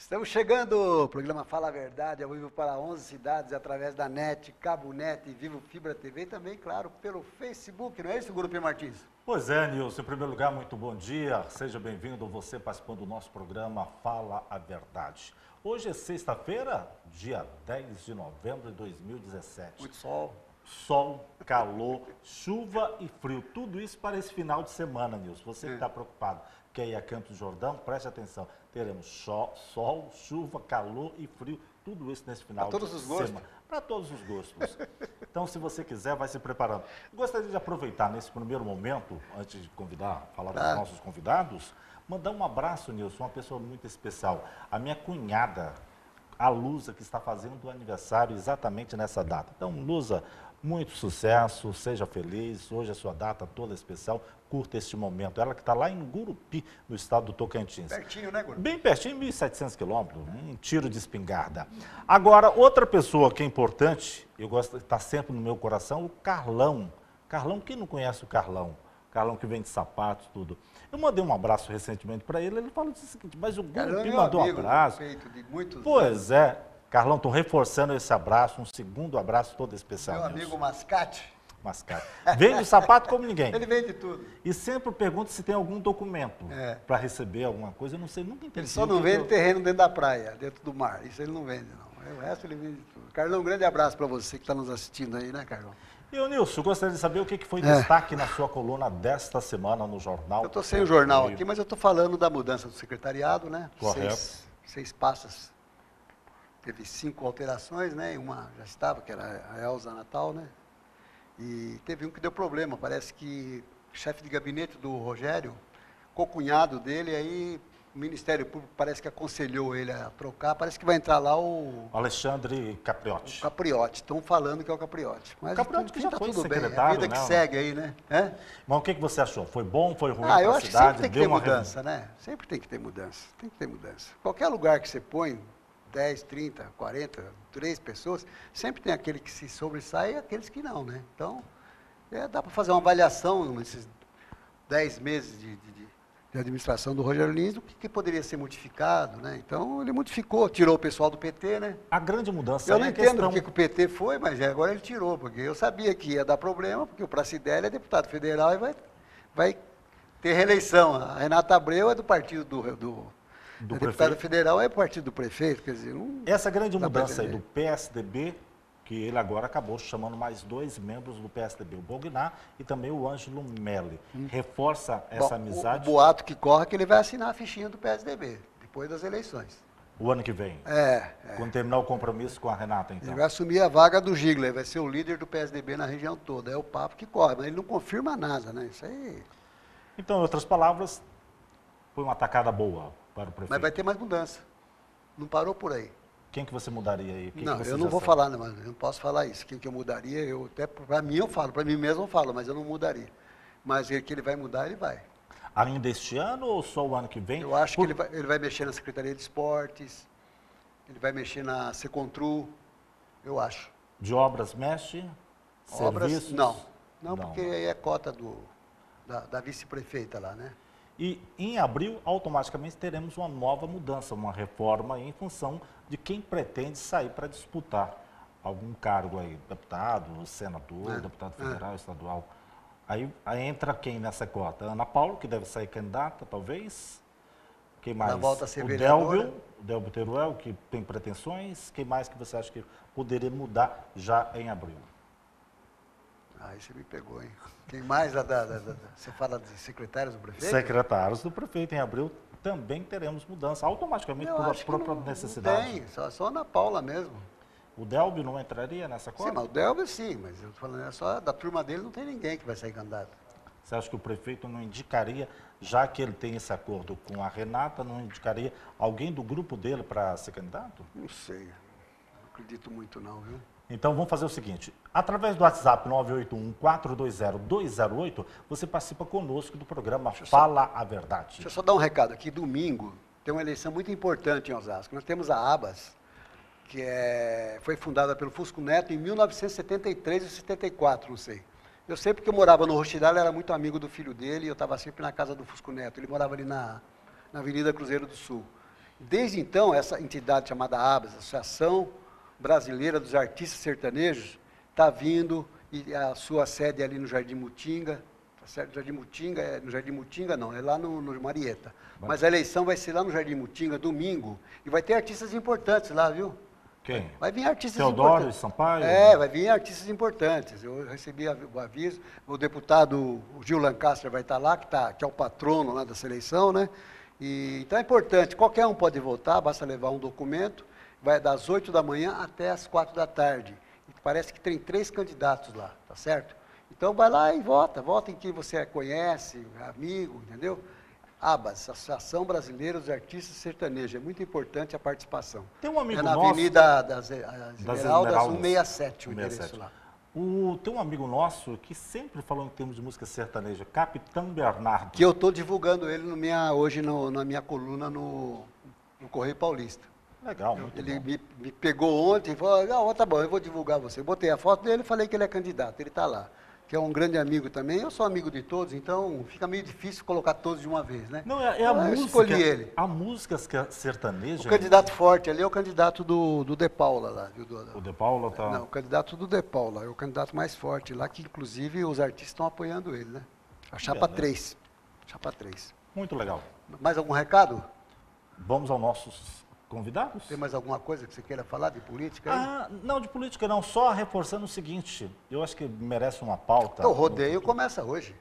Estamos chegando, o programa Fala a Verdade, ao vivo para 11 cidades, através da NET, Cabo Net, Vivo Fibra TV e também, claro, pelo Facebook, não é isso, Grupo Martins? Pois é, Nilson, em primeiro lugar, muito bom dia, seja bem-vindo você participando do nosso programa Fala a Verdade. Hoje é sexta-feira, dia 10 de novembro de 2017. Muito sol. Sol, calor, chuva e frio, tudo isso para esse final de semana, Nilson. Você que está preocupado, quer ir a Campos do Jordão, preste atenção. Teremos sol, chuva, calor e frio, tudo isso nesse final de semana. Para todos os gostos. Para todos os gostos. Então, se você quiser, vai se preparando. Gostaria de aproveitar nesse primeiro momento, antes de falar dos nossos convidados, mandar um abraço, Nilson, uma pessoa muito especial. A minha cunhada, a Luza, que está fazendo o aniversário exatamente nessa data. Então, Luza, muito sucesso, seja feliz, hoje é a sua data toda especial, curta este momento. Ela que está lá em Gurupi, no estado do Tocantins. Pertinho, né, Gurupi? Bem pertinho, 1.700 quilômetros, um tiro de espingarda. Agora, outra pessoa que é importante, eu gosto de estar sempre no meu coração, o Carlão. Carlão, quem não conhece o Carlão? Carlão que vende sapatos, tudo. Eu mandei um abraço recentemente para ele falou o seguinte, mas o Gurupi mandou um abraço. De muitos Pois é. Carlão, estou reforçando esse abraço, um segundo abraço todo especial. Meu amigo Mascate. Mascate. Vende sapato como ninguém. Ele vende tudo. E sempre pergunta se tem algum documento para receber alguma coisa. Eu não sei, nunca entendi. Ele só não vende terreno dentro da praia, dentro do mar. Isso ele não vende, não. O resto ele vende tudo. Carlão, um grande abraço para você que está nos assistindo aí, né, Carlão? E o Nilson, eu gostaria de saber o que foi destaque na sua coluna desta semana no jornal. Eu estou sem o jornal aqui, mas eu estou falando da mudança do secretariado, né? Correto. Seis pastas. Teve 5 alterações, né? E uma já estava, que era a Elza Natal, né? E teve um que deu problema. Parece que o chefe de gabinete do Rogério, co-cunhado dele, aí o Ministério Público parece que aconselhou ele a trocar. Parece que vai entrar lá o Alexandre Capriotti. O Capriotti. Estão falando que é o Capriotti. Mas o Capriotti que já tá foi tudo bem. secretário, A vida que segue aí, né? Mas o que você achou? Foi bom, foi ruim eu para a acho cidade? Que sempre tem que ter mudança, né? Sempre tem que ter mudança. Tem que ter mudança. Qualquer lugar que você põe, 10, 30, 40, 3 pessoas, sempre tem aquele que se sobressai e aqueles que não, né? Então, dá para fazer uma avaliação nesses 10 meses de administração do Rogério Lins, do que poderia ser modificado, né? Então, ele modificou, tirou o pessoal do PT, né? A grande mudança eu não entendo porque que o PT foi, mas agora ele tirou, porque eu sabia que ia dar problema, porque o Pracidelli é deputado federal e vai ter reeleição. A Renata Abreu é do partido do deputado federal, é partido do prefeito, quer dizer... Essa grande mudança aí do PSDB, que ele agora acabou chamando mais 2 membros do PSDB, o Bognar e também o Ângelo Melli. Reforça essa amizade? O boato que corre é que ele vai assinar a fichinha do PSDB, depois das eleições. O ano que vem? Quando terminar o compromisso com a Renata, então? Ele vai assumir a vaga do Gigler, vai ser o líder do PSDB na região toda. É o papo que corre, mas ele não confirma nada, né? Isso aí... Então, em outras palavras, foi uma atacada boa para o prefeito. Mas vai ter mais mudança. Não parou por aí. Quem que você mudaria aí? Não, eu não vou falar, não, eu não posso falar isso. Quem que eu mudaria, até para mim eu falo, para mim mesmo eu falo, mas eu não mudaria. Mas que ele vai mudar, ele vai. Ainda este ano ou só o ano que vem? Eu acho que ele vai mexer na Secretaria de Esportes, ele vai mexer na Secontru, eu acho. De obras mexe? Obras, serviços? Não, porque aí é cota da vice-prefeita lá, né? E em abril, automaticamente, teremos uma nova mudança, uma reforma em função de quem pretende sair para disputar algum cargo aí, deputado, senador, deputado federal, estadual. Aí entra quem nessa cota? Ana Paula, que deve sair candidata, talvez. Quem mais? Na volta a ser vereadora. O Delvio Teruel, que tem pretensões. Quem mais que você acha que poderia mudar já em abril? Aí você me pegou, hein? Quem mais você fala de secretários do prefeito? Secretários do prefeito em abril também teremos mudança, automaticamente por própria necessidade. Não tem, só Ana Paula mesmo. O Delvio não entraria nessa cota? Sim, mas o Delvio sim, mas eu estou falando, só da turma dele não tem ninguém que vai sair candidato. Você acha que o prefeito não indicaria, já que ele tem esse acordo com a Renata, não indicaria alguém do grupo dele para ser candidato? Não sei, não acredito muito não, viu? Então, vamos fazer o seguinte, através do WhatsApp 981-420-208, você participa conosco do programa Fala a Verdade. Deixa eu só dar um recado aqui, domingo tem uma eleição muito importante em Osasco. Nós temos a ABAS, que foi fundada pelo Fusco Neto em 1973 ou 74, não sei. Eu sei porque eu morava no Rochidale, era muito amigo do filho dele, e eu estava sempre na casa do Fusco Neto. Ele morava ali na Avenida Cruzeiro do Sul. Desde então, essa entidade chamada ABAS, Associação Brasileira dos Artistas Sertanejos, está vindo, e a sua sede é ali no Jardim Mutinga, tá certo? Jardim Mutinga, no Jardim Mutinga não, é lá no Marieta. Mas a eleição vai ser lá no Jardim Mutinga, domingo, e vai ter artistas importantes lá, viu? Quem? Vai vir artistas Teodoro importantes. Sampaio? Vai vir artistas importantes. Eu recebi o aviso, o deputado Gil Lancaster vai estar lá, que é o patrono lá da seleção, né? Então é importante, qualquer um pode votar, basta levar um documento, vai das 8 da manhã até as 4 da tarde. E parece que tem 3 candidatos lá, tá certo? Então vai lá e vota em quem você conhece, amigo, entendeu? ABAS, Associação Brasileira dos Artistas Sertanejos, é muito importante a participação. Tem um amigo é na nosso... Avenida das Esmeraldas, 167, o 167. endereço lá. Tem um amigo nosso que sempre falou em termos de música sertaneja, Capitão Bernardo. Que eu estou divulgando ele hoje na minha coluna no Correio Paulista. Legal, muito Ele bom. me pegou ontem e falou, tá bom, eu vou divulgar você. Eu botei a foto dele e falei que ele é candidato, ele está lá. Que é um grande amigo também, eu sou amigo de todos, então fica meio difícil colocar todos de uma vez, né? Não, é a então, música. Eu escolhi ele. A música sertaneja... O candidato forte ali é o candidato do De Paula lá. O De Paula tá... Não, o candidato do De Paula, é o candidato mais forte lá, que inclusive os artistas estão apoiando ele, né? A chapa 3. Chapa 3. Muito legal. Mais algum recado? Vamos aos nossos convidados? Tem mais alguma coisa que você queira falar de política aí? Não, de política não, só reforçando o seguinte, eu acho que merece uma pauta. Então, o rodeio começa hoje.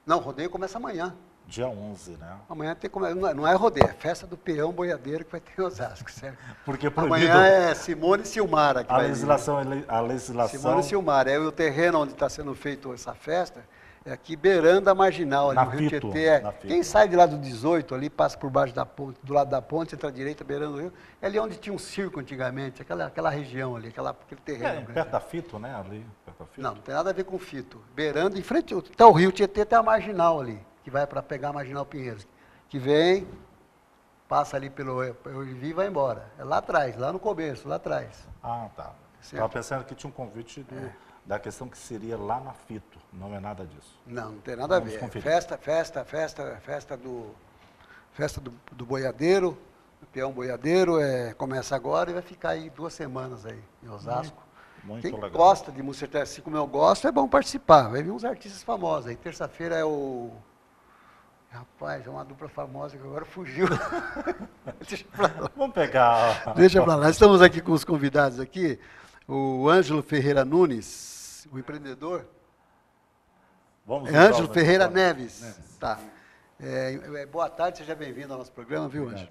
Não, o rodeio começa amanhã. Dia 11, né? Amanhã tem não é rodeio, é festa do peão boiadeiro que vai ter em Osasco, certo? Porque proibido... Amanhã é Simone e Silmara que a vai legislação, a legislação... Simone e Silmara, o terreno onde está sendo feito essa festa é aqui beirando a marginal, ali no Rio Tietê. Quem sai de lá do 18 ali, passa por baixo da ponte, do lado da ponte, entra à direita, beirando o rio, é ali onde tinha um circo antigamente, aquela região ali, aquele terreno. Perto da Fito, né? Ali, perto da Fito. Não tem nada a ver com Fito. Beirando, em frente, tá o Rio Tietê, tem a marginal ali, que vai para pegar a marginal Pinheiros, que vem, passa ali pelo Ivi e vai embora. É lá atrás, lá no começo, lá atrás. Ah, tá. Estava pensando que tinha um convite da questão que seria lá na Fito. Não é nada disso. Não tem nada a ver. Festa do boiadeiro, do peão boiadeiro, começa agora e vai ficar aí 2 semanas aí em Osasco. Muito Quem legal. gosta de música, assim como eu gosto, é bom participar. Vai vir uns artistas famosos aí. Terça-feira é o... Rapaz, é uma dupla famosa que agora fugiu. Deixa pra lá. Vamos pegar... Deixa pra lá. Estamos aqui com os convidados aqui. O Ângelo Ferreira Nunes, o empreendedor. Ângelo Ferreira Neves. Tá. Boa tarde, seja bem-vindo ao nosso programa, viu, Ângelo?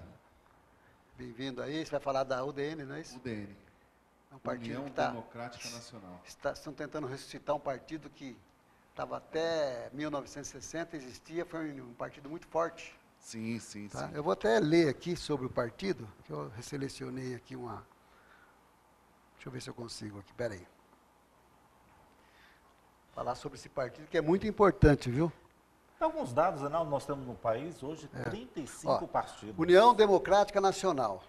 Bem-vindo aí. Você vai falar da UDN, não é isso? UDN. É um partido União que está... Democrática Nacional. Estão tentando ressuscitar um partido que estava até 1960, existia, foi um partido muito forte. Sim, sim, Tá? sim. Eu vou até ler aqui sobre o partido, que eu selecionei aqui uma... Deixa eu ver se eu consigo aqui, peraí. Falar sobre esse partido, que é muito importante, viu? Alguns dados, né? Nós temos no país hoje 35 partidos. União Democrática Nacional,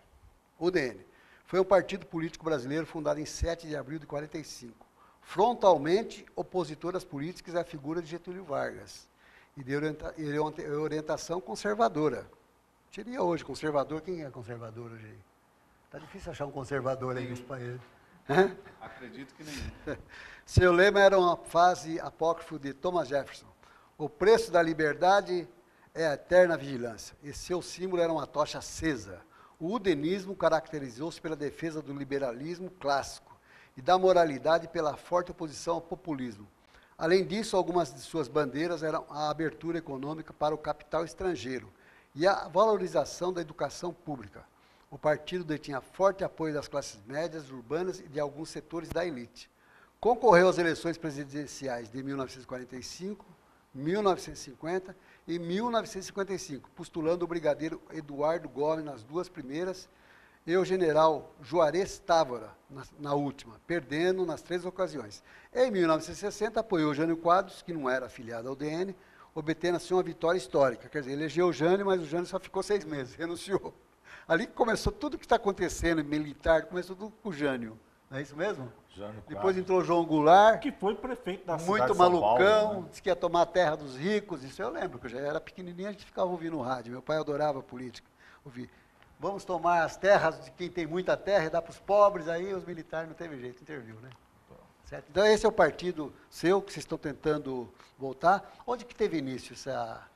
UDN, foi um partido político brasileiro fundado em 7 de abril de 45, frontalmente opositor às políticas à figura de Getúlio Vargas, e de orientação conservadora. Seria hoje conservador, quem é conservador hoje aí? Está difícil achar um conservador aí nesse país. Acredito que nenhum. Seu lema era uma frase apócrifo de Thomas Jefferson. O preço da liberdade é a eterna vigilância. E seu símbolo era uma tocha acesa. O udenismo caracterizou-se pela defesa do liberalismo clássico e da moralidade pela forte oposição ao populismo. Além disso, algumas de suas bandeiras eram a abertura econômica para o capital estrangeiro e a valorização da educação pública. O partido detinha forte apoio das classes médias, urbanas e de alguns setores da elite. Concorreu às eleições presidenciais de 1945, 1950 e 1955, postulando o brigadeiro Eduardo Gomes nas 2 primeiras e o general Juarez Távora na última, perdendo nas 3 ocasiões. Em 1960, apoiou Jânio Quadros, que não era afiliado ao DN, obtendo assim uma vitória histórica. Quer dizer, elegeu o Jânio, mas o Jânio só ficou 6 meses, renunciou. Ali que começou tudo o que está acontecendo, militar, começou tudo com o Jânio. Não é isso mesmo? Depois entrou João Goulart. Que foi prefeito da cidade muito de São Paulo, malucão, né? disse que ia tomar a terra dos ricos. Isso eu lembro, que eu já era pequenininho, a gente ficava ouvindo rádio. Meu pai adorava política. Ouvir. vamos tomar as terras de quem tem muita terra e dar para os pobres, aí os militares não teve jeito, interviu, né? Certo? Então esse é o partido seu, que vocês estão tentando voltar. Onde que teve início essa...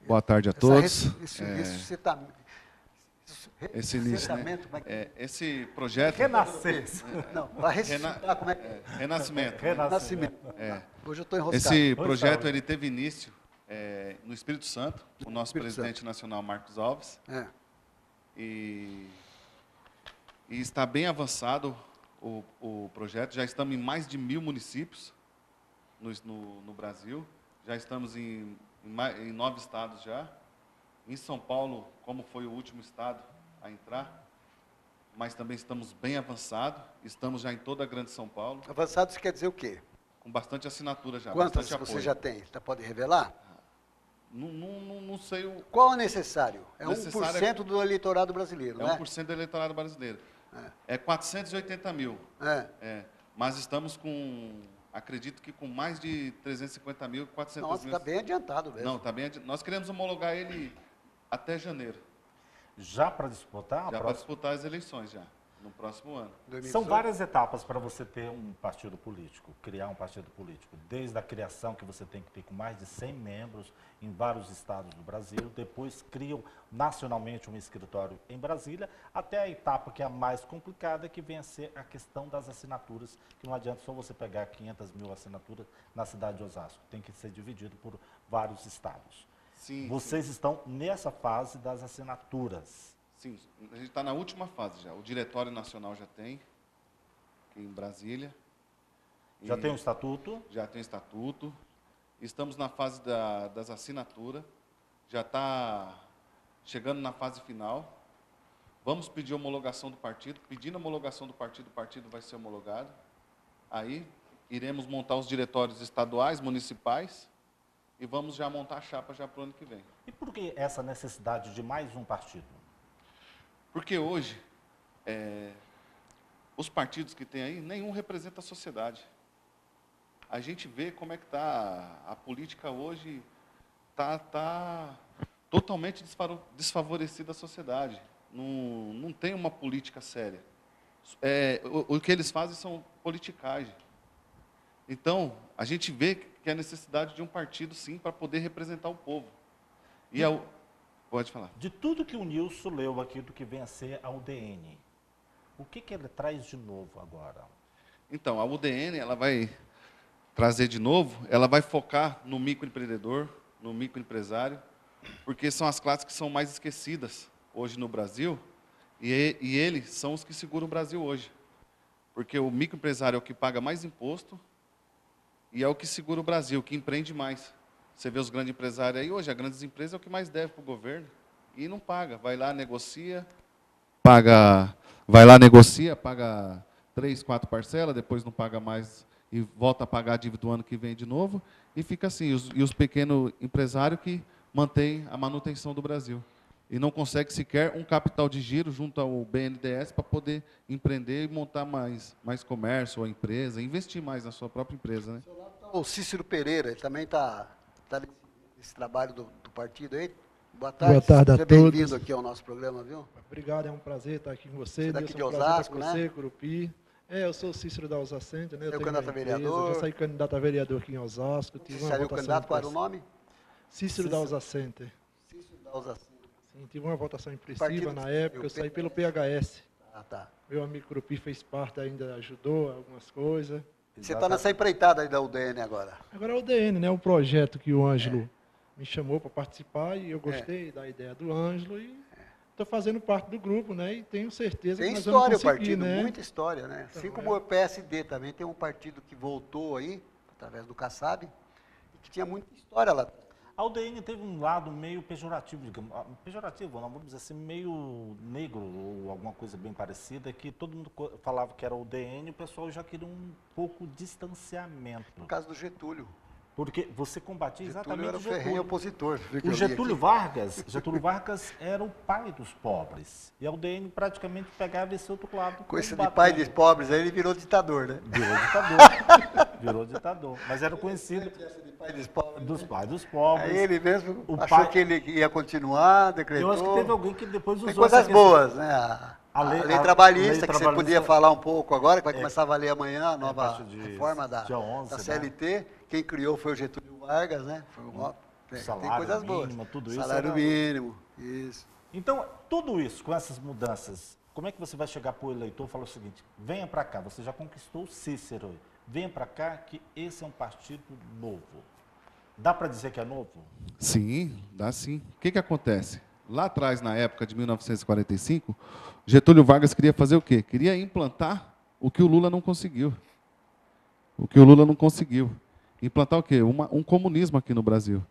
Boa tarde a todos. Esse ressuscitamento, esse projeto... Renascença. Não, para ressuscitar, como é que é? Renascimento. Renascimento. Hoje eu estou enroscado. Esse projeto ele teve início no Espírito Santo, o nosso Espírito presidente Santo. nacional, Marcos Alves. É. E está bem avançado o projeto. Já estamos em mais de 1.000 municípios no Brasil. Já estamos em 9 estados já. Em São Paulo, como foi o último estado a entrar, mas também estamos bem avançados. Estamos já em toda a Grande São Paulo. Avançado, isso quer dizer o quê? Com bastante assinatura já. Quantas bastante você apoio. já tem? Pode revelar? Não sei o... Qual é necessário? É Necessário 1% do eleitorado brasileiro, É né? 1% do eleitorado brasileiro. É 480 mil. Mas estamos com, acredito que com mais de 350 mil, 400 Nossa, mil. está bem adiantado mesmo. Não, está bem adiantado. Nós queremos homologar ele até janeiro. Já para disputar? Já para disputar as eleições já, no próximo ano. 2018. São várias etapas para você ter um partido político, criar um partido político. Desde a criação, que você tem que ter com mais de 100 membros em vários estados do Brasil, depois criam nacionalmente um escritório em Brasília, até a etapa que é a mais complicada, que vem a ser a questão das assinaturas, que não adianta só você pegar 500 mil assinaturas na cidade de Osasco, tem que ser dividido por vários estados. Sim, Vocês estão nessa fase das assinaturas. Sim, a gente está na última fase já. O Diretório Nacional já tem, aqui em Brasília. Já tem um estatuto? Já tem estatuto. Estamos na fase das assinaturas. Já está chegando na fase final. Vamos pedir homologação do partido. Pedindo homologação do partido vai ser homologado. Aí, iremos montar os diretórios estaduais, municipais, e vamos já montar a chapa já para o ano que vem. E por que essa necessidade de mais um partido? Porque hoje, os partidos que tem aí, nenhum representa a sociedade. A gente vê como é que está a política hoje, está totalmente desfavorecida a sociedade. Não tem uma política séria. O que eles fazem são politicagem. Então, a gente vê que a necessidade de um partido, sim, para poder representar o povo. Pode falar. De tudo que o Nilson leu aqui, do que vem a ser a UDN, o que ele traz de novo agora? Então, a UDN, ela vai trazer de novo, ela vai focar no microempreendedor, no microempresário, porque são as classes que são mais esquecidas hoje no Brasil, e eles são os que seguram o Brasil hoje. Porque o microempresário é o que paga mais imposto e é o que segura o Brasil, que empreende mais. Você vê os grandes empresários aí, hoje, as grandes empresas é o que mais deve para o governo. E não paga. Vai lá, negocia, paga 3, 4 parcelas, depois não paga mais e volta a pagar a dívida do ano que vem de novo. E fica assim, e os pequenos empresários que mantêm a manutenção do Brasil. E não consegue sequer um capital de giro junto ao BNDES para poder empreender e montar mais comércio ou empresa, investir mais na sua própria empresa, né? O Cícero Pereira, ele também está nesse trabalho do partido aí. Boa tarde. Boa tarde a Seja todos. bem-vindo aqui ao nosso programa, viu? Obrigado, é um prazer estar aqui com você. Você daqui Nilson, de é um prazer Osasco, estar com né? você, Curupi. Eu sou o Cícero da Osascente, né? Eu Saiu tenho candidato uma a empresa, vereador. Já saí candidato a vereador aqui em Osasco. Você Tive uma saiu votação candidato, qual era o impressiva. nome? Cícero da Osascente. Cícero da Osasco. Sim, tive uma votação Partido impressiva que na você época. saiu, Eu saí pelo PHS. PHS. Ah, tá. Meu amigo Curupi fez parte ainda, ajudou algumas coisas. Você está nessa empreitada aí da UDN agora. Agora é o DN, né? Um projeto que o Ângelo me chamou para participar e eu gostei da ideia do Ângelo e estou fazendo parte do grupo, né? E tenho certeza Tem que nós história vamos o conseguir, partido, né? muita história, né? Assim Então, como o PSD também tem um partido que voltou aí, através do Kassab, e que tinha muita história lá. A UDN teve um lado meio pejorativo, digamos, pejorativo, não, vamos dizer assim, meio negro, ou alguma coisa bem parecida, que todo mundo falava que era UDN, o pessoal já queria um pouco distanciamento. Por causa do Getúlio. Porque você combatia Getúlio exatamente era o ferrenho opositor. O Getúlio Vargas era o pai dos pobres. E a UDN praticamente pegava esse outro lado. Com esse de pai combatendo. dos pobres aí, ele virou ditador, né? Virou ditador. Virou ditador. Mas era conhecido Essa de pai dos pobres, dos né? pais dos pobres. Aí ele mesmo O achou pai- que ele ia continuar, decretou. Eu acho que teve alguém que depois usou Tem coisas essa questão. boas, né? A lei lei trabalhista, que você trabalhista- podia falar um pouco agora, que vai começar a valer amanhã, a nova partir de reforma da dia 11, da né? CLT. Quem criou foi o Getúlio Vargas, né? Foi tem Salário coisas boas. mínimo, tudo isso Salário era- mínimo, isso. Então, tudo isso, com essas mudanças, como é que você vai chegar para o eleitor e falar o seguinte, venha para cá, você já conquistou o Cícero, venha para cá que esse é um partido novo. Dá para dizer que é novo? Sim, dá sim. O que acontece? Lá atrás, na época de 1945, Getúlio Vargas queria fazer o quê? Queria implantar o que o Lula não conseguiu. O que o Lula não conseguiu. Implantar o quê? Um comunismo aqui no Brasil.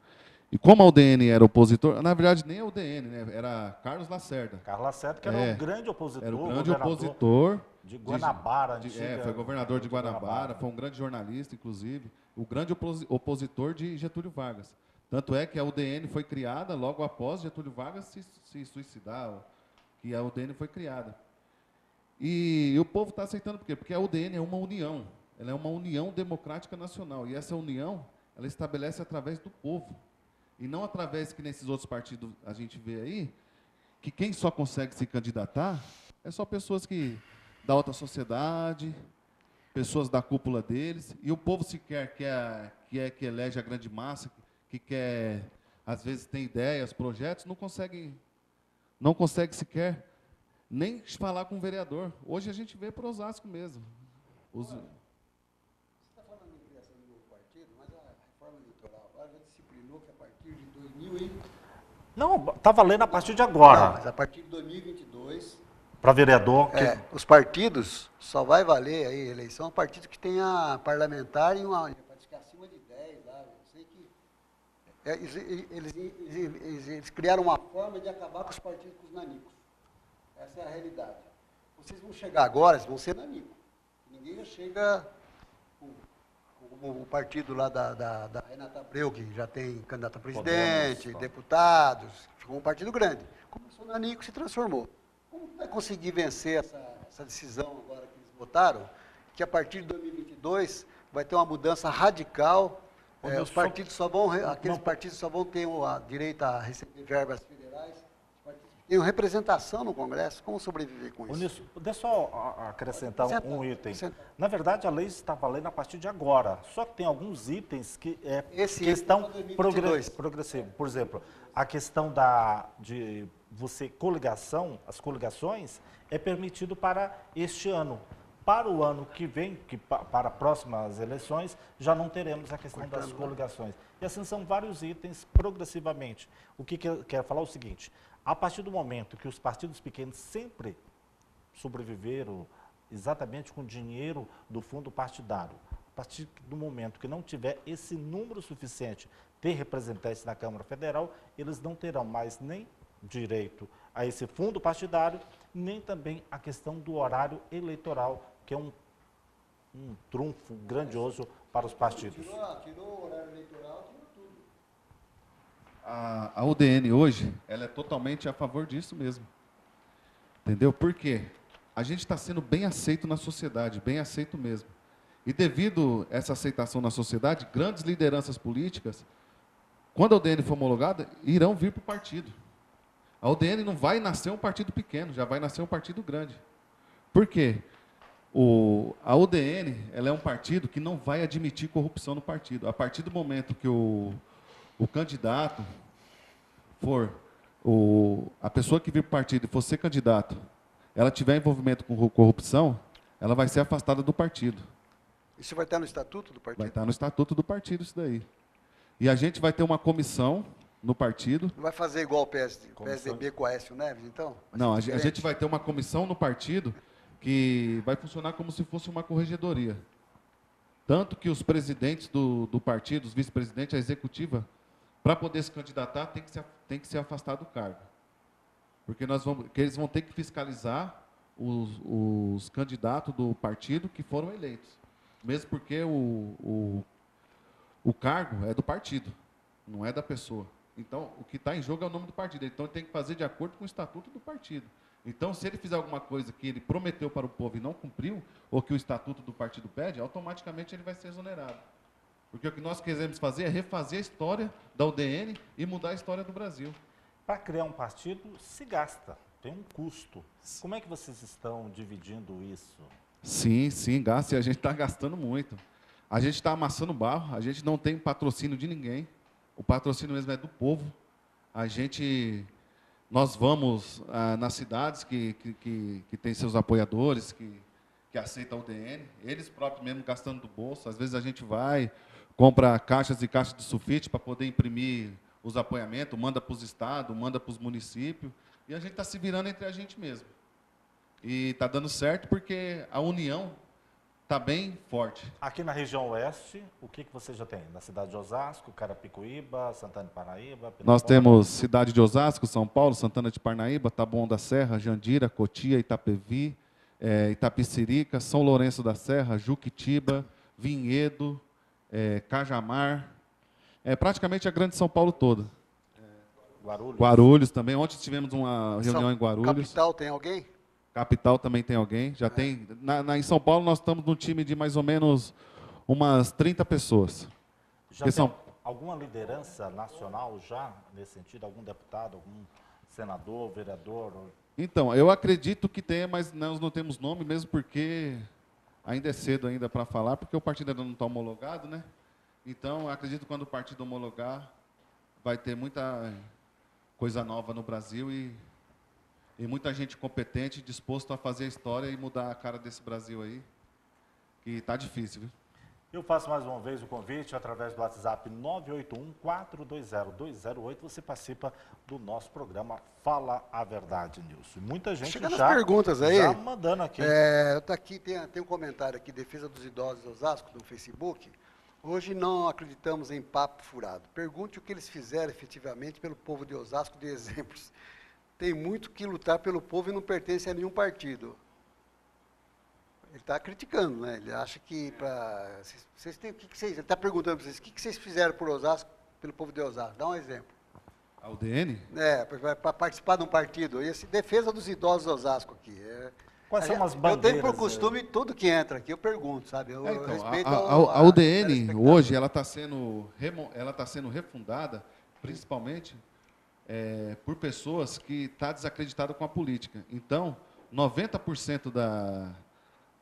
E como a UDN era opositor, na verdade nem a UDN, né? Era Carlos Lacerda. Carlos Lacerda, que era um grande opositor, Era o grande governador opositor. de Guanabara. Foi governador de Guanabara, foi um grande jornalista, inclusive. O grande opositor de Getúlio Vargas. Tanto é que a UDN foi criada logo após Getúlio Vargas se suicidar, que a UDN foi criada. E o povo está aceitando por quê? Porque a UDN é uma união. Ela é uma união democrática nacional. E essa união, ela estabelece através do povo. E não através que nesses outros partidos a gente vê aí, que quem só consegue se candidatar é só pessoas da alta sociedade, pessoas da cúpula deles, e o povo sequer que elege a grande massa, que quer, às vezes tem ideias, projetos, não consegue sequer nem falar com o vereador. Hoje a gente vê para Osasco mesmo. Você está falando em criação de novo partido, mas a reforma eleitoral agora já disciplinou que a partir de 2000 Não, está valendo a partir de agora. Não, mas a partir de 2022, Para vereador, os partidos só vai valer aí eleição partido que tenha parlamentar e uma acho que acima de 10 lá. Eu sei que eles criaram uma forma de acabar com os partidos com os nanicos. Essa é a realidade. Vocês vão chegar agora, eles vão ser nanico. Ninguém já chega como o partido lá da Renata Abreu, que já tem candidato a presidente, Podemos, deputados, ficou um partido grande. Começou nanico, se transformou. Como vai conseguir vencer essa decisão agora que eles votaram, que a partir de 2022 vai ter uma mudança radical? Os partidos aqueles partidos só vão ter a direito a receber verbas federais, os partidos que tenham representação no Congresso. Como sobreviver com isso? Nilson, deixa só acrescentar um item. Acrescenta. Na verdade, a lei está valendo a partir de agora. Só que tem alguns itens que Esse estão item é 2022. progressivos. Por exemplo, a questão de as coligações é permitido para este ano. Para o ano que vem, para próximas eleições, já não teremos a questão das coligações. E assim são vários itens progressivamente. O que eu quero falar é o seguinte, a partir do momento que os partidos pequenos sempre sobreviveram exatamente com dinheiro do fundo partidário, a partir do momento que não tiver esse número suficiente de representantes na Câmara Federal, eles não terão mais nem direito a esse fundo partidário, nem também a questão do horário eleitoral, que é um trunfo grandioso para os partidos. Tirou o horário eleitoral, tirou tudo. A UDN hoje, ela é totalmente a favor disso mesmo. Entendeu? Por quê? A gente está sendo bem aceito na sociedade, bem aceito mesmo. E devido a essa aceitação na sociedade, grandes lideranças políticas, quando a UDN for homologada, irão vir para o partido. A UDN não vai nascer um partido pequeno, já vai nascer um partido grande. Por quê? A UDN, ela é um partido que não vai admitir corrupção no partido. A partir do momento que o candidato for, a pessoa que vir para o partido e for ser candidato, ela tiver envolvimento com corrupção, ela vai ser afastada do partido. Isso vai estar no estatuto do partido? Vai estar no estatuto do partido isso daí. E a gente vai ter uma comissão no partido. Não vai fazer igual o PSDB com o Aécio Neves, então? Não, a gente vai ter uma comissão no partido que vai funcionar como se fosse uma corregedoria. Tanto que os presidentes do partido, os vice-presidentes, a executiva, para poder se candidatar, tem que ser afastado do cargo. Porque eles vão ter que fiscalizar os candidatos do partido que foram eleitos. Mesmo porque O cargo é do partido, não é da pessoa. Então, o que está em jogo é o nome do partido. Então, ele tem que fazer de acordo com o estatuto do partido. Então, se ele fizer alguma coisa que ele prometeu para o povo e não cumpriu, ou que o estatuto do partido pede, automaticamente ele vai ser exonerado. Porque o que nós queremos fazer é refazer a história da UDN e mudar a história do Brasil. Para criar um partido, se gasta, tem um custo. Como é que vocês estão dividindo isso? Sim, gasta, e a gente está gastando muito. A gente está amassando barro, a gente não tem patrocínio de ninguém. O patrocínio mesmo é do povo. Nós vamos nas cidades que têm seus apoiadores, que aceitam a UDN, eles próprios mesmo gastando do bolso. Às vezes a gente vai, compra caixas e caixas de sulfite para poder imprimir os apoiamentos, manda para os estados, manda para os municípios, e a gente está se virando entre a gente mesmo. E está dando certo porque a união está bem forte. Aqui na região oeste, o que você já tem? Na cidade de Osasco, Carapicuíba, Santana de Parnaíba? Nós temos cidade de Osasco, São Paulo, Santana de Parnaíba, Taboão da Serra, Jandira, Cotia, Itapevi, Itapecerica, São Lourenço da Serra, Juquitiba, Vinhedo, Cajamar, praticamente a grande São Paulo toda. Guarulhos também. Ontem tivemos uma reunião em Guarulhos. Capital tem alguém? Capital também tem alguém. Já tem. Em São Paulo nós estamos num time de mais ou menos umas 30 pessoas. Já tem alguma liderança nacional já nesse sentido? Algum deputado, algum senador, vereador? Então, eu acredito que tenha, mas nós não temos nome, mesmo porque ainda é cedo ainda para falar, porque o partido ainda não está homologado, né? Então, eu acredito que quando o partido homologar, vai ter muita coisa nova no Brasil e muita gente competente, disposto a fazer a história e mudar a cara desse Brasil aí, que está difícil, viu? Eu faço mais uma vez o convite através do WhatsApp 981-420-208. Você participa do nosso programa Fala a Verdade, Nilson. Muita gente Chegando já, as perguntas aí, já mandando aqui. Tem um comentário aqui, Defesa dos Idosos de Osasco, no Facebook. Hoje não acreditamos em papo furado. Pergunte o que eles fizeram efetivamente pelo povo de Osasco de exemplos. Tem muito que lutar pelo povo e não pertence a nenhum partido. Ele está criticando, né? Ele acha que ele está perguntando para vocês, o que vocês fizeram por Osasco, pelo povo de Osasco? Dá um exemplo. A UDN? Para participar de um partido. Defesa dos Idosos de Osasco aqui. Quais são as bandeiras? Eu tenho por costume, tudo que entra aqui, eu pergunto, sabe? Eu respeito a UDN, hoje, ela está sendo refundada, principalmente por pessoas que estão desacreditadas com a política. Então, 90%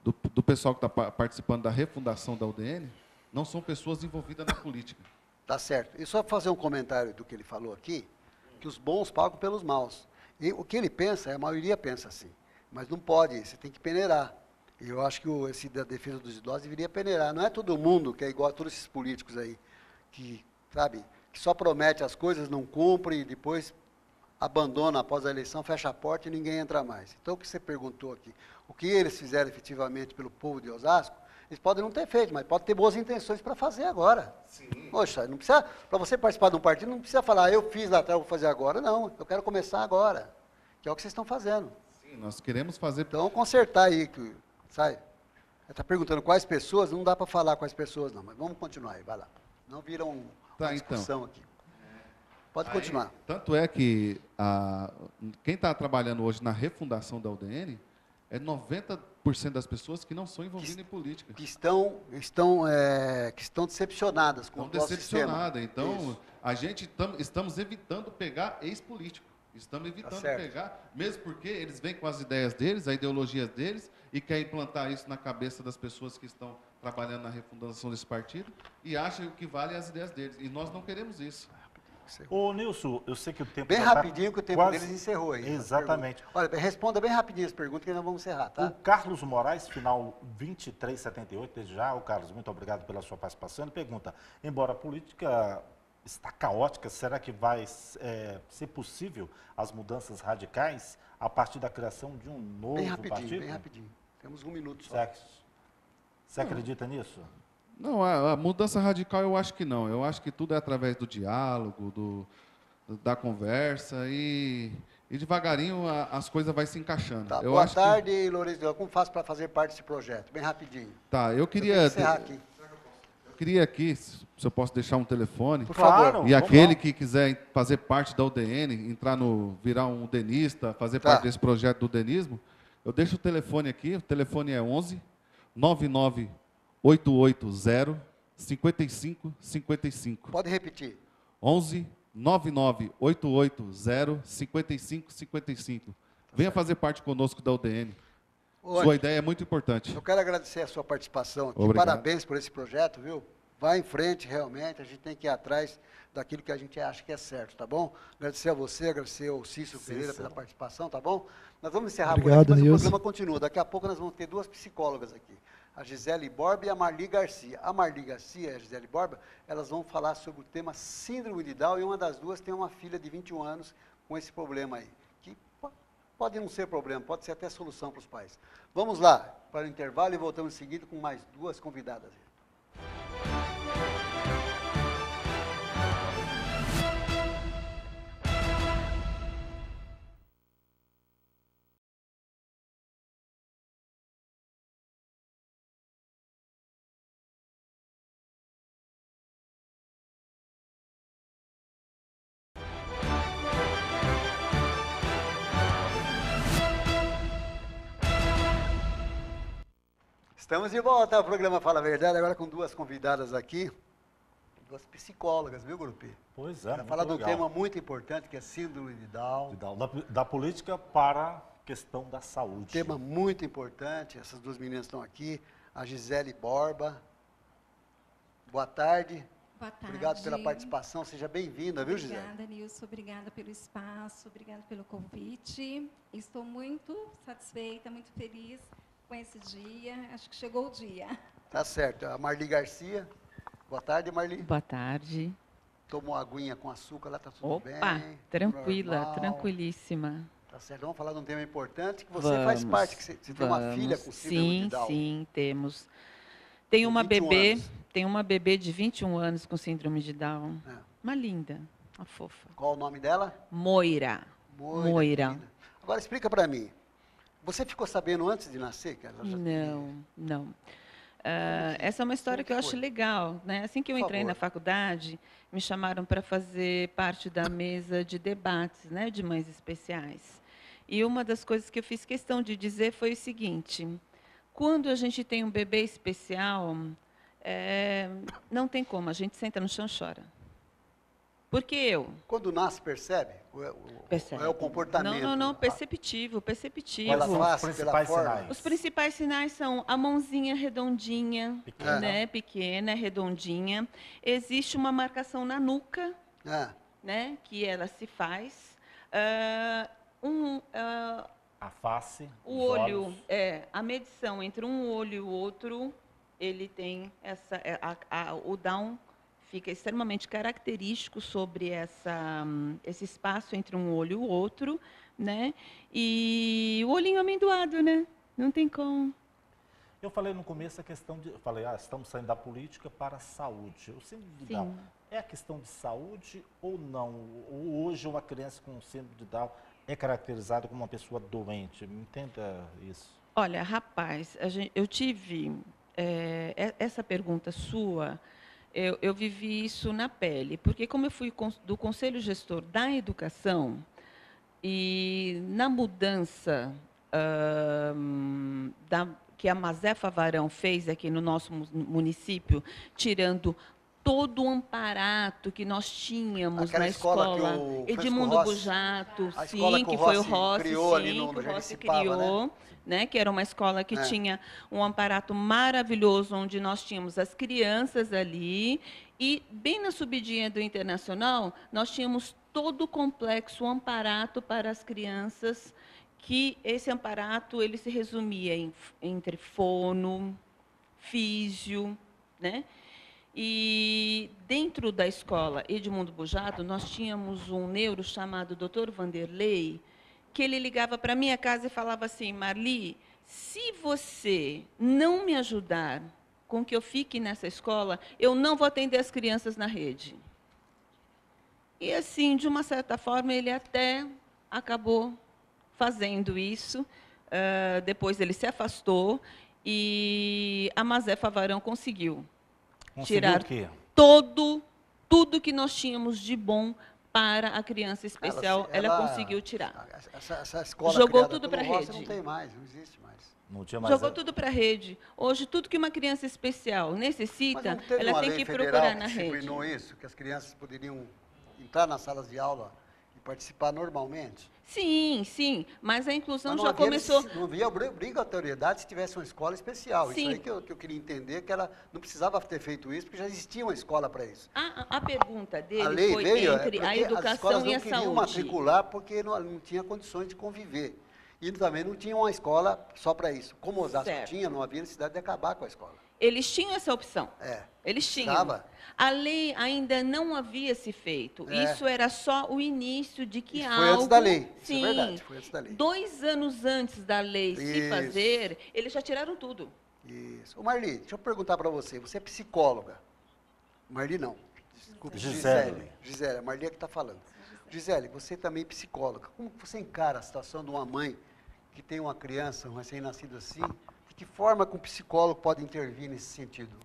do pessoal que está participando da refundação da UDN não são pessoas envolvidas na política. Tá certo. E só fazer um comentário do que ele falou aqui, que os bons pagam pelos maus. E o que ele pensa, a maioria pensa assim. Mas não pode, você tem que peneirar. E eu acho que esse da defesa dos idosos deveria peneirar. Não é todo mundo que é igual a todos esses políticos aí, que, sabe, que só promete as coisas, não cumpre e depois abandona após a eleição, fecha a porta e ninguém entra mais. Então, o que você perguntou aqui, o que eles fizeram efetivamente pelo povo de Osasco, eles podem não ter feito, mas podem ter boas intenções para fazer agora. Sim. Poxa, não precisa, para você participar de um partido, não precisa falar, eu fiz lá atrás, vou fazer agora. Não, eu quero começar agora, que é o que vocês estão fazendo. Sim, nós queremos fazer... Então, consertar aí, sabe? Está perguntando quais pessoas, não dá para falar quais pessoas não, mas vamos continuar aí, vai lá. Não vira uma discussão aqui. Pode continuar. Tanto é que quem está trabalhando hoje na refundação da UDN é 90% das pessoas que não são envolvidas em política. Que estão decepcionadas com o nosso sistema. Então, estamos evitando pegar ex-político. Estamos evitando pegar, mesmo porque eles vêm com as ideias deles, a ideologia deles, e querem implantar isso na cabeça das pessoas que estão trabalhando na refundação desse partido, e acham que vale as ideias deles. E nós não queremos isso. Ô, Nilson, eu sei que o tempo... Bem rapidinho, que o tempo deles encerrou aí. Exatamente. Olha, responda bem rapidinho as perguntas, que nós vamos encerrar, tá? O Carlos Moraes, final 2378, desde já. O Carlos, muito obrigado pela sua participação. Ele pergunta, embora a política está caótica, será que vai ser possível as mudanças radicais a partir da criação de um novo partido? Bem rapidinho. Temos um minuto só. Você acredita nisso? Não, a mudança radical eu acho que não. Eu acho que tudo é através do diálogo, da conversa e devagarinho as coisas vão se encaixando. Tá, boa tarde, Lourenço. Como faço para fazer parte desse projeto? Bem rapidinho. Tá, eu queria queria aqui, se eu posso deixar um telefone. Por favor. Claro. E Vamos aquele lá. que quiser fazer parte da UDN, virar um udenista, fazer Tá. parte desse projeto do udenismo, eu deixo o telefone aqui, o telefone é 11 99880 5555. Pode repetir. 11 99880 5555. Venha fazer parte conosco da UDN. Ô, Sua Ângelo, ideia é muito importante. eu quero agradecer a sua participação aqui. Obrigado. Parabéns por esse projeto, viu? Vá em frente, realmente. A gente tem que ir atrás daquilo que a gente acha que é certo, tá bom? Agradecer a você, agradecer ao Cícero Pereira pela participação, tá bom? Nós vamos encerrar Obrigado, por aqui, mas Nilson. o programa continua. Daqui a pouco nós vamos ter duas psicólogas aqui. A Gisele Borba e a Marli Garcia. A Marli Garcia e a Gisele Borba, elas vão falar sobre o tema síndrome de Down, e uma das duas tem uma filha de 21 anos com esse problema aí, que pode não ser problema, pode ser até solução para os pais. Vamos lá, para o intervalo, e voltamos em seguida com mais duas convidadas. Estamos de volta ao programa Fala a Verdade, agora com duas convidadas aqui, duas psicólogas, viu, Grupi? Pois é, Para muito falar de um legal. tema muito importante, que é síndrome de Down. Da política para a questão da saúde. Tema muito importante, essas duas meninas estão aqui, a Gisele Borba. Boa tarde. Boa tarde. Obrigado pela participação, seja bem-vinda, viu, Gisele? Obrigada, Nilson. Obrigada pelo espaço, obrigada pelo convite. Estou muito satisfeita, muito feliz com esse dia. Acho que chegou o dia. Tá certo. A Marli Garcia. Boa tarde, Marli. Boa tarde. Tomou aguinha com açúcar, lá tá tudo bem. Opa, tranquila, normal. tranquilíssima. Tá certo. Vamos falar de um tema importante, que você faz parte, que você tem uma filha com síndrome de Sim, Down. sim, temos. Tem Com uma 21 bebê, anos. tem uma bebê de 21 anos com síndrome de Down. É. Uma linda, uma fofa. Qual o nome dela? Moira. Moira. querida. Agora explica para mim. Você ficou sabendo antes de nascer que ela já tinha- Não. Essa é uma história como que eu que acho foi? legal, né? Assim que eu Por entrei na favor. faculdade, me chamaram para fazer parte da mesa de debates, né, de mães especiais. E uma das coisas que eu fiz questão de dizer foi o seguinte: quando a gente tem um bebê especial, não tem como, a gente senta no chão e chora. Porque eu. Quando nasce, percebe? Percebe. É o comportamento? Não, perceptivo. Pela Quais face, são pela os principais forma? sinais? Os principais sinais são a mãozinha redondinha, Pequena. né, pequena, redondinha. Existe uma marcação na nuca, É. né, que ela se faz. A face, O os olho, olhos. a medição entre um olho e o outro, ele tem o Down fica extremamente característico sobre esse espaço entre um olho e o outro, né? E o olhinho amendoado, né? Não tem como. Eu falei no começo a questão de... Falei, estamos saindo da política para a saúde. O síndrome de Sim. Down é a questão de saúde ou não? Ou hoje uma criança com síndrome de Down é caracterizada como uma pessoa doente? Me entenda isso. Olha, rapaz, eu tive essa pergunta sua, eu vivi isso na pele, porque como eu fui do Conselho Gestor da Educação, e na mudança que a Mazefa Varão fez aqui no nosso município, tirando todo o amparato que nós tínhamos Aquela na escola escola, que o Francisco Edmundo Rossi- Bujato, a escola sim, que o que foi o Rossi Rossi, criou ali sim, no que o Jardim Rossi Cipava, criou, né, que era uma escola que tinha um amparato maravilhoso, onde nós tínhamos as crianças ali, e bem na subidinha do Internacional, nós tínhamos todo o complexo, o amparato para as crianças, que esse amparato ele se resumia entre fono, físio, né? E dentro da escola Edmundo Bujato, nós tínhamos um neuro chamado Dr. Vanderlei, que ele ligava para a minha casa e falava assim: Marli, se você não me ajudar com que eu fique nessa escola, eu não vou atender as crianças na rede. E assim, de uma certa forma, ele até acabou fazendo isso. Depois ele se afastou e a Mazefa Varão conseguiu Conseguiu tirar o quê? tudo que nós tínhamos de bom para a criança especial, ela conseguiu tirar. Essa escola Jogou criada tudo pelo pra Rossi rede. não tem mais, não existe mais. Não tinha mais. Jogou tudo para a rede. Hoje, tudo que uma criança especial Mas necessita, não teve ela uma tem lei que federal procurar que na rede. disciplinou isso, que as crianças poderiam entrar nas salas de aula e participar normalmente? Sim, sim, mas a inclusão Mas já começou. Não havia obrigatoriedade se tivesse uma escola especial. Sim. Isso aí que eu queria entender, que ela não precisava ter feito isso, porque já existia uma escola para isso. A pergunta dele A lei foi veio entre a porque as escolas educação e não a queriam saúde. matricular porque não tinha condições de conviver. E também não tinha uma escola só para isso. Como Osasco Certo. tinha, não havia necessidade de acabar com a escola. Eles tinham essa opção. É. Eles tinham. Precisava. A lei ainda não havia se feito. É. Isso era só o início de que Isso algo... foi antes da lei. Isso Sim. é verdade, foi antes da lei. 2 anos antes da lei se Isso. fazer, eles já tiraram tudo. Isso. Ô Marli, deixa eu perguntar para você. Você é psicóloga. Marli não. Desculpe, Gisele. Gisele, a Marli é que está falando. Gisele, você também é psicóloga. Como que você encara a situação de uma mãe que tem uma criança, um recém-nascido assim? De que forma que um psicólogo pode intervir nesse sentido?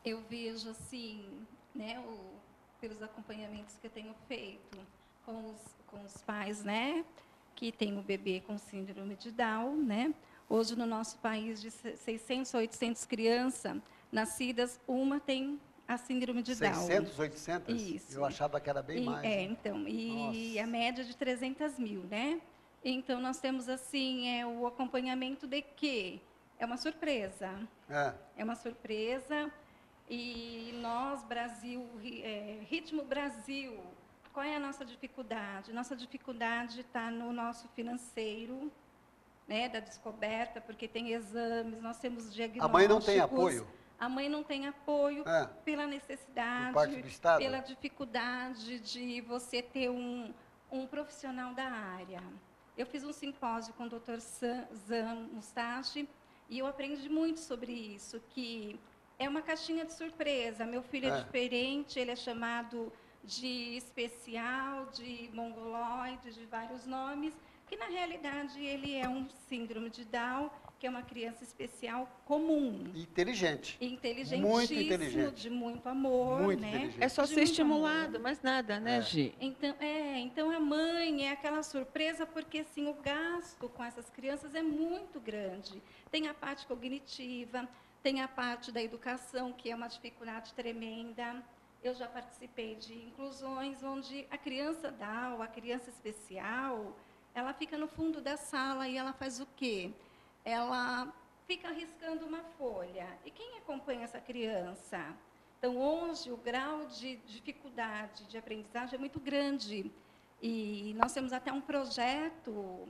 Eu vejo assim, né, pelos acompanhamentos que eu tenho feito com os pais, né, que tem o bebê com síndrome de Down, né? Hoje no nosso país de 600 a 800 crianças nascidas, uma tem a síndrome de Down. 600, 800? Isso. Eu achava que era bem mais. É, então, e Nossa. a média de 300 mil, né? Então, nós temos, assim, o acompanhamento de que é uma surpresa. É uma surpresa. E nós, Brasil, Ritmo Brasil, qual é a nossa dificuldade? Nossa dificuldade está no nosso financeiro, né, da descoberta, porque tem exames, nós temos diagnósticos. A mãe não tem apoio? A mãe não tem apoio pela necessidade, Por parte do Estado? pela dificuldade de você ter um profissional da área. Eu fiz um simpósio com o Dr. Zan Mustache e eu aprendi muito sobre isso, que é uma caixinha de surpresa. Meu filho é diferente, ele é chamado de especial, de mongoloide, de vários nomes, que na realidade ele é um síndrome de Down, que é uma criança especial comum. Inteligente. Inteligentíssimo, Muito inteligente. de muito amor, Muito né? inteligente. É só De ser muito estimulado, amor. mais nada, né, Gi? Então a mãe é aquela surpresa, porque assim, o gasto com essas crianças é muito grande. Tem a parte cognitiva, tem a parte da educação, que é uma dificuldade tremenda. Eu já participei de inclusões onde a criança Down, a criança especial, ela fica no fundo da sala e ela faz o quê? Ela fica riscando uma folha. E quem acompanha essa criança? Então, hoje, o grau de dificuldade de aprendizagem é muito grande. E nós temos até um projeto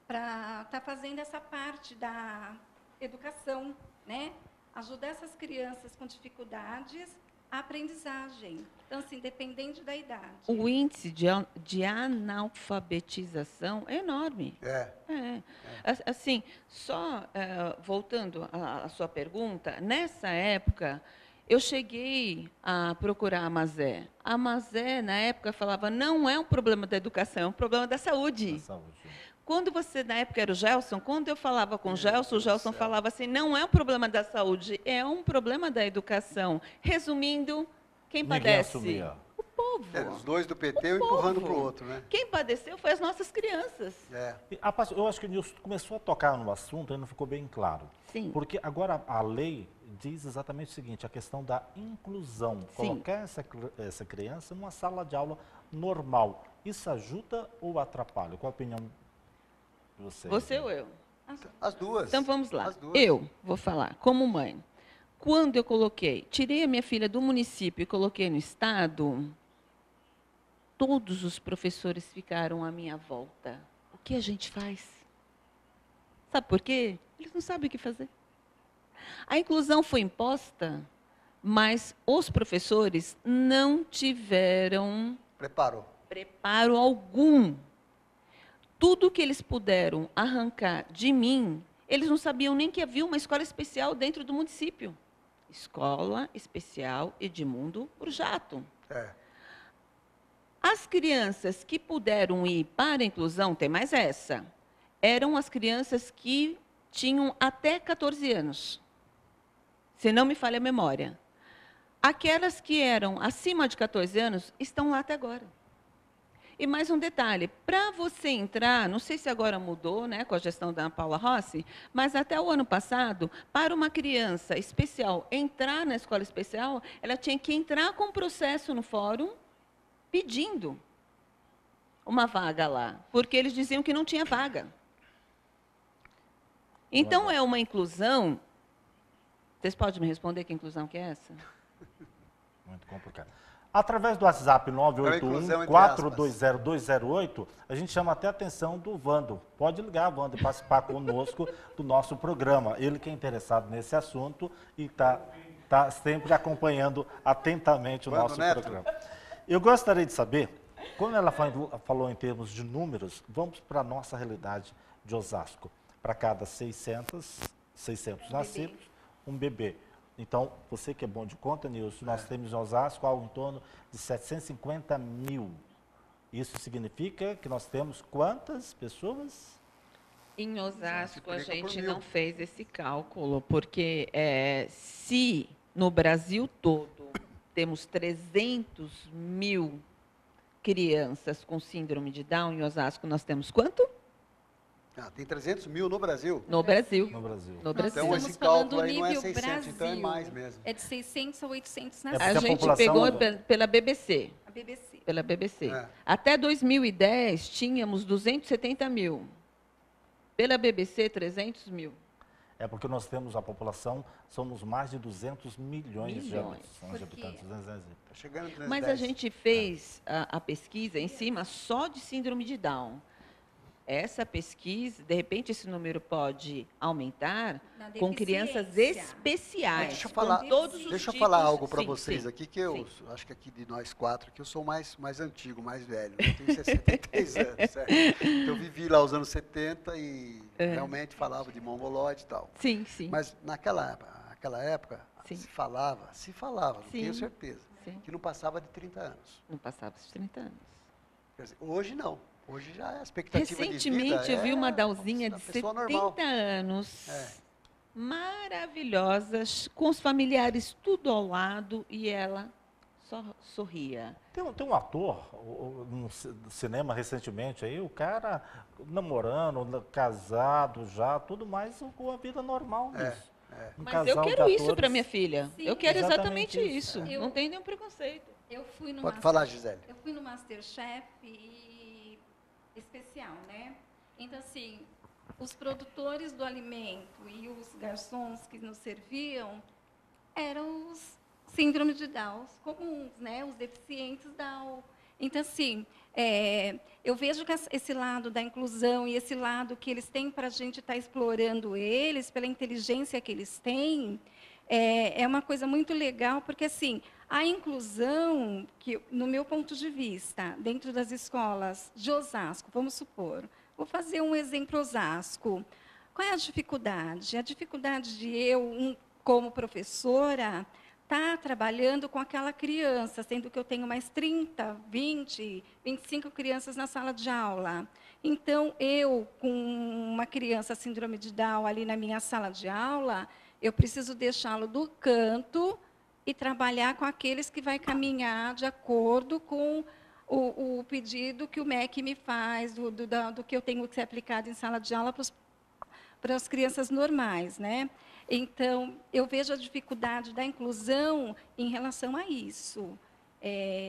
para estar fazendo essa parte da educação, né? Ajudar essas crianças com dificuldades a aprendizagem. Então, assim, dependente da idade. O índice de analfabetização é enorme. Assim, só voltando à sua pergunta, nessa época, eu cheguei a procurar a Mazé. A Mazé, na época, falava, não é um problema da educação, é um problema da saúde. Da saúde. Quando você, na época, era o Gelson, quando eu falava com o Gelson falava assim, não é um problema da saúde, é um problema da educação. Resumindo, quem padece? Assumia. O povo. Os dois do PT, um empurrando para o outro, né? Quem padeceu foi as nossas crianças. Eu acho que o Nilson começou a tocar no assunto e não ficou bem claro. Sim. Porque agora a lei diz exatamente o seguinte, a questão da inclusão. Sim. Colocar essa criança numa sala de aula normal. Isso ajuda ou atrapalha? Qual a opinião de você? Você ou eu? As duas. Então vamos lá. As duas. Eu vou falar, como mãe. Quando eu tirei a minha filha do município e coloquei no estado, todos os professores ficaram à minha volta. O que a gente faz? Sabe por quê? Eles não sabem o que fazer. A inclusão foi imposta, mas os professores não tiveram preparo algum. Tudo que eles puderam arrancar de mim, eles não sabiam nem que havia uma escola especial dentro do município. Escola Especial Edmundo Urjato. As crianças que puderam ir para a inclusão, tem mais essa, eram as crianças que tinham até 14 anos. Se não me falha a memória. Aquelas que eram acima de 14 anos estão lá até agora. E mais um detalhe, para você entrar, não sei se agora mudou, né, com a gestão da Paula Rossi, mas até o ano passado, para uma criança especial entrar na escola especial, ela tinha que entrar com um processo no fórum pedindo uma vaga lá, porque eles diziam que não tinha vaga. Então, é uma inclusão. Vocês podem me responder que inclusão que é essa? Muito complicado. Através do WhatsApp 981-420-208, a gente chama até a atenção do Vando. Pode ligar, Vando, e participar conosco do nosso programa. Ele que é interessado nesse assunto e está sempre acompanhando atentamente o nosso programa. Eu gostaria de saber, quando ela falou em termos de números, vamos para a nossa realidade de Osasco. Para cada 600 nascidos, um bebê. Então, você que é bom de conta, Nilson, nós temos em Osasco algo em torno de 750 mil. Isso significa que nós temos quantas pessoas? Em Osasco, a gente não fez esse cálculo, porque se no Brasil todo temos 300 mil crianças com síndrome de Down, em Osasco nós temos quanto? Tem 300 mil no Brasil? No Brasil. No Brasil. No Brasil. Então, esse cálculo aí não é 600, então é mais mesmo. É de 600 a 800 É nascidos. A porque a gente população- pegou pela BBC. A BBC. Pela BBC. É. Até 2010, tínhamos 270 mil. Pela BBC, 300 mil. É porque nós temos a população, somos mais de 200 milhões de Milhões. habitantes. Tá chegando em 310. Mas a gente fez a pesquisa em cima só de síndrome de Down. Essa pesquisa, de repente, esse número pode aumentar Na com crianças deficiência. especiais. Deixa eu falar, com todos os deixa eu tipos. falar algo para Sim, vocês sim, aqui, que eu sim. acho que aqui de nós quatro, que eu sou mais antigo, mais velho. Eu tenho 63 anos, certo? Eu vivi lá os anos 70 e realmente falava de mongolóide e tal. Sim, sim. Mas naquela época, Sim. se falava, não Sim. tenho certeza, Sim. que não passava de 30 anos. Não passava dos 30 anos. Quer dizer, hoje não. Hoje já a expectativa de vida Recentemente, eu vi uma Dalzinha da de pessoa 70 normal. anos, É. maravilhosas, com os familiares tudo ao lado, e ela só sorria. Tem um ator no cinema recentemente aí, o cara namorando, casado já, tudo mais com a vida normal. Isso. Um Mas eu casal de quero isso atores. para minha filha. Sim. Eu quero Exatamente exatamente isso. isso. Eu- Não tem nenhum preconceito. Eu fui no Pode falar, Gisele. Eu fui no Masterchef especial, né? Então, assim, os produtores do alimento e os garçons que nos serviam eram os síndrome de Down comuns, né? Os deficientes Down. Então, assim, eu vejo que esse lado da inclusão e esse lado que eles têm para a gente estar explorando eles, pela inteligência que eles têm, é uma coisa muito legal, porque, assim, a inclusão, que, no meu ponto de vista, dentro das escolas de Osasco, vamos supor, vou fazer um exemplo Osasco. Qual é a dificuldade? A dificuldade de eu, como professora, estar trabalhando com aquela criança, sendo que eu tenho mais 30, 20, 25 crianças na sala de aula. Então, eu, com uma criança síndrome de Down ali na minha sala de aula, eu preciso deixá-lo do canto e trabalhar com aqueles que vai caminhar de acordo com o pedido que o MEC me faz, do que eu tenho que ser aplicado em sala de aula para as crianças normais, né? Então, eu vejo a dificuldade da inclusão em relação a isso.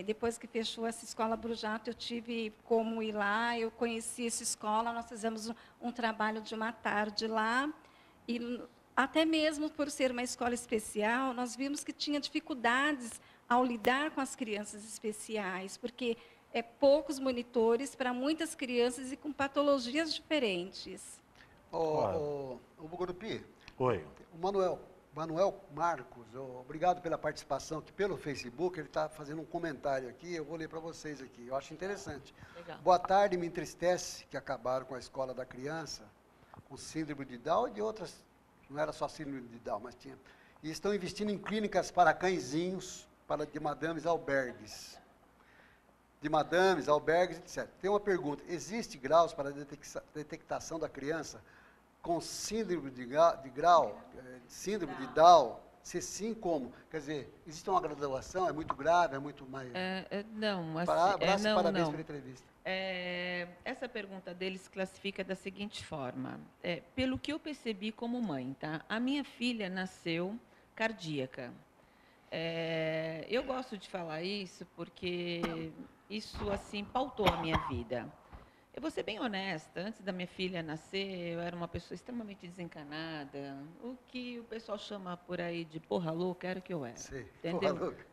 Depois que fechou essa escola Brujato, eu tive como ir lá, eu conheci essa escola, nós fizemos um trabalho de uma tarde lá, e até mesmo por ser uma escola especial, nós vimos que tinha dificuldades ao lidar com as crianças especiais, porque poucos monitores para muitas crianças e com patologias diferentes. O Bugurupi, Oi. o Manuel Marcos, obrigado pela participação aqui pelo Facebook, ele está fazendo um comentário aqui, eu vou ler para vocês aqui, eu acho interessante. Legal. Boa tarde, me entristece que acabaram com a escola da criança, com síndrome de Down e de outras, não era só síndrome de Down, mas tinha. E estão investindo em clínicas para cãezinhos, de madames albergues. De madames, albergues, etc. Tem uma pergunta, existe graus para detectação da criança com síndrome síndrome de Down, Se sim, como? Quer dizer, existe uma graduação, é muito grave, é muito mais... Não, Abraço e parabéns não. pela entrevista. Essa pergunta deles classifica da seguinte forma. Pelo que eu percebi como mãe, tá? A minha filha nasceu cardíaca. Eu gosto de falar isso porque isso, assim, pautou a minha vida. Eu vou ser bem honesta, antes da minha filha nascer, eu era uma pessoa extremamente desencanada, o que o pessoal chama por aí de porra louca, era o que eu era. Sim, entendeu? porra louca.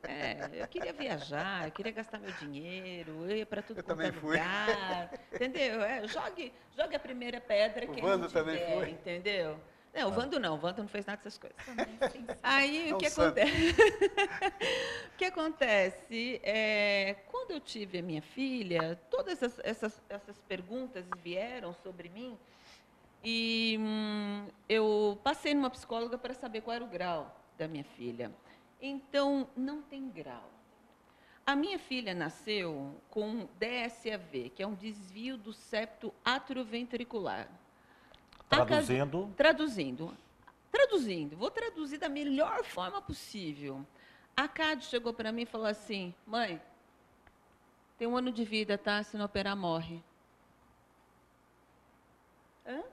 Eu queria viajar, eu queria gastar meu dinheiro, eu ia para tudo Eu quanto é também fui. lugar, entendeu? Jogue a primeira pedra O quem Vando não também tiver, foi. entendeu? Não, o Vando não fez nada dessas coisas. Aí, É o um que santo. acontece? O que acontece quando eu tive a minha filha, todas essas perguntas vieram sobre mim e eu passei numa psicóloga para saber qual era o grau da minha filha. Então, não tem grau. A minha filha nasceu com DSAV, que é um desvio do septo atrioventricular. Traduzindo, vou traduzir da melhor forma possível. A Cádio chegou para mim e falou assim, mãe, tem 1 ano de vida, tá? Se não operar, morre. Hã?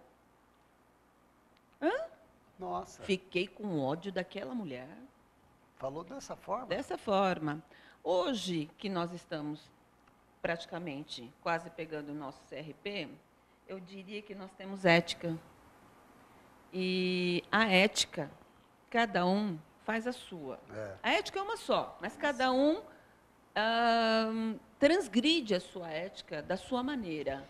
Nossa, Fiquei com ódio daquela mulher. falou dessa forma? Dessa forma. Hoje, que nós estamos praticamente quase pegando o nosso CRP, eu diria que nós temos ética. E a ética, cada um faz a sua. A ética é uma só, mas cada um transgride a sua ética da sua maneira.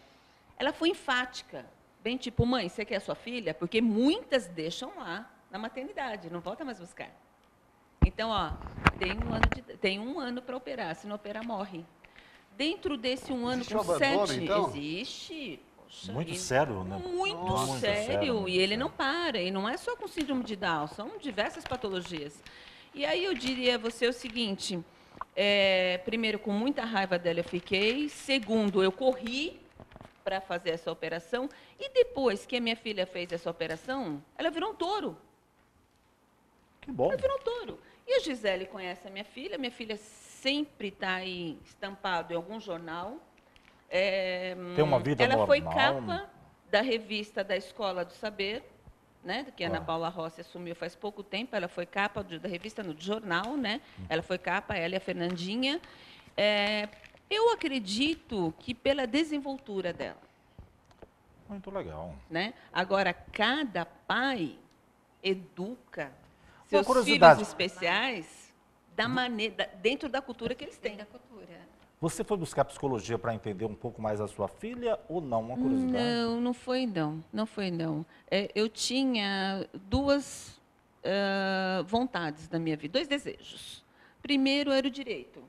Ela foi enfática, bem tipo, mãe, você quer a sua filha? Porque muitas deixam lá na maternidade, não volta mais buscar. Então, tem um ano para operar, se não operar, morre. Dentro desse 1 ano Existe com o abandono, 7, então? existe. Poxa, Muito e- sério, né? Muito Nossa. sério, Muito e ele sério. não para, e não é só com síndrome de Down, são diversas patologias. E aí eu diria a você o seguinte, primeiro, com muita raiva dela eu fiquei, segundo, eu corri para fazer essa operação, e depois que a minha filha fez essa operação, ela virou um touro. Que bom. Ela virou um touro. E a Gisele conhece a minha filha sempre está aí estampado em algum jornal. Tem uma vida ela normal. foi capa da revista da Escola do Saber, né, que a Ana Paula Rossi assumiu faz pouco tempo. Ela foi capa da revista no jornal, né? Ela foi capa, ela e a Fernandinha. Eu acredito que pela desenvoltura dela, Muito legal. né? Agora, cada pai educa Uma seus curiosidade. filhos especiais da maneira, dentro da cultura que eles têm. Da cultura. Você foi buscar psicologia para entender um pouco mais a sua filha ou não? Uma curiosidade. Não foi não. Não foi não. Eu tinha duas vontades na minha vida, 2 desejos. Primeiro era o direito.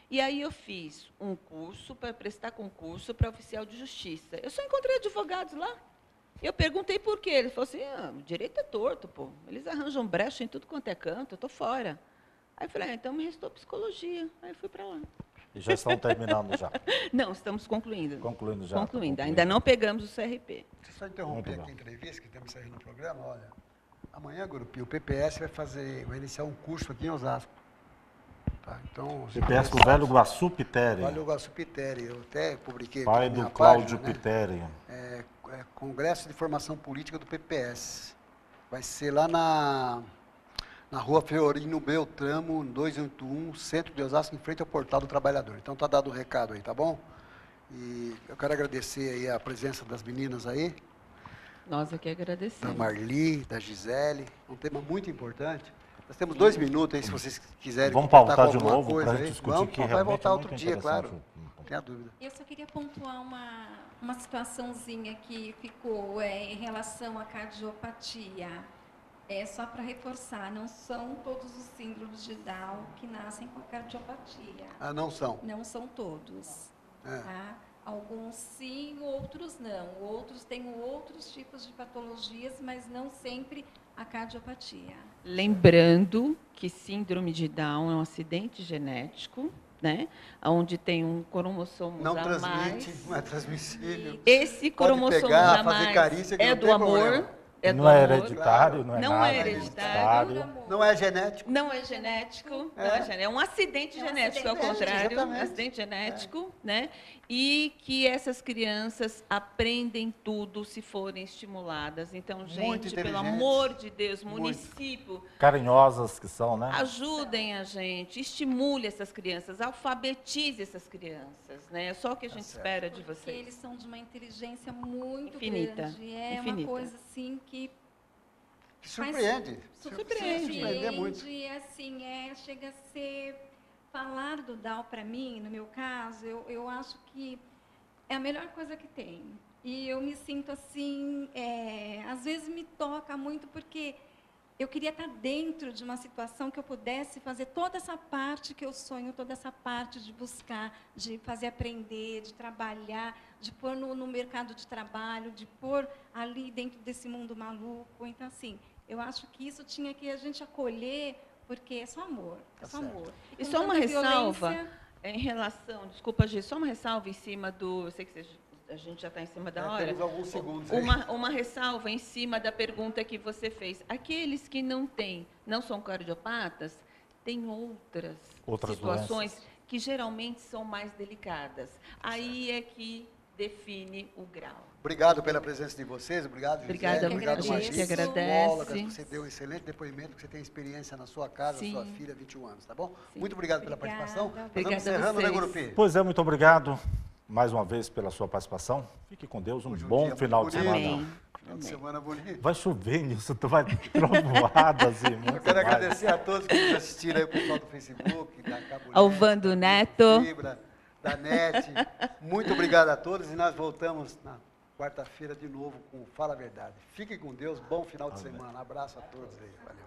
E aí eu fiz um curso para prestar concurso para oficial de justiça. Eu só encontrei advogados lá. Eu perguntei por quê. Ele falou assim, o direito é torto, pô. Eles arranjam brecha em tudo quanto é canto, eu estou fora. Aí eu falei, então me restou psicologia. Aí eu fui para lá. E já estão terminando já. Não, estamos concluindo. Concluindo já. Concluindo. tá Ainda não pegamos o CRP. Deixa eu só interromper Muito aqui a bom. entrevista, que estamos saindo no programa. Olha, amanhã, Grupinho, o PPS vai iniciar um curso aqui em Osasco. Tá? Então, os CPS do interessados- Velho Guaçu Pitéria. Olha o Guaçu Pitéria, eu até publiquei aqui Pai na minha do Cláudio página, né? Pitéria. Congresso de Formação Política do PPS. Vai ser lá na Rua Fiorino Beltramo, 281, centro de Osasco, em frente ao Portal do Trabalhador. Então tá dado o recado aí, tá bom? E eu quero agradecer aí a presença das meninas aí, Nós aqui da agradecemos. Marli, da Gisele, um tema muito importante. Nós temos 2 minutos aí, se vocês quiserem Vamos completar pautar com de alguma novo coisa para a aí. gente discutir Vamos, que vai realmente voltar é outro muito dia, claro. interessante. Não tenha dúvida. Eu só queria pontuar uma situaçãozinha que ficou em relação à cardiopatia. Só para reforçar, não são todos os síndromes de Down que nascem com cardiopatia. Ah, não são. Não são todos. É. Tá? Alguns sim, outros não. Outros têm outros tipos de patologias, mas não sempre a cardiopatia. Lembrando que síndrome de Down é um acidente genético, né? Onde tem um cromossomo Não a transmite, mais. não é transmissível. Esse Pode cromossomo pegar, a fazer mais carícia que é não do tem amor, problema. É Não é do amor. hereditário, não é Não nada é hereditário. Não é genético. Não é genético, é um acidente genético, ao contrário, exatamente. acidente genético, né? E que essas crianças aprendem tudo se forem estimuladas. Então, Muito gente, pelo inteligentes. amor de Deus, Muito. município, Carinhosas que são, né? ajudem a gente, estimule essas crianças, alfabetize essas crianças, né? É só o que a gente certo. espera de Porque vocês. eles são de uma inteligência muito Infinita, grande. É infinita. uma coisa assim que Que surpreende. Surpreende. Surpreender muito. assim, chega a ser falar do DAO para mim, no meu caso, eu acho que é a melhor coisa que tem. E eu me sinto assim, às vezes me toca muito porque eu queria estar dentro de uma situação que eu pudesse fazer toda essa parte que eu sonho, toda essa parte de buscar, de fazer aprender, de trabalhar, de pôr no mercado de trabalho, de pôr ali dentro desse mundo maluco. Então, assim, eu acho que isso tinha que a gente acolher, porque é só amor, é só amor. E Com só uma tanta ressalva violência, em relação, desculpa, Gi, só uma ressalva em cima do, eu sei que a gente já está em cima da hora. Temos alguns segundos aí. Uma ressalva em cima da pergunta que você fez. Aqueles que não são cardiopatas, têm outras situações doenças. que geralmente são mais delicadas. Aí é que define o grau. Obrigado pela presença de vocês, obrigado, José. Obrigada, obrigado, a gente que Marisa, agradece. biólogas, você deu um excelente depoimento, que você tem experiência na sua casa, Sim. sua filha, 21 anos, tá bom? Muito obrigado pela Obrigada. participação. Nós Obrigada vamos a encerrando, né, vocês. Gurupi? Pois é, muito obrigado mais uma vez pela sua participação. Fique com Deus, um Hoje um bom dia final de bonito. semana. Amém. Final de semana bonito. Vai chover, Nilson, tu vai trovoadas e muito Eu quero mais. agradecer a todos que nos assistiram aí, o pessoal do Facebook, da Cabo Ao Net, Vando da Neto. Fibra, da NET. Muito obrigado a todos e nós voltamos na quarta-feira de novo com o Fala a Verdade. Fiquem com Deus, bom final de semana. Abraço a todos aí, valeu.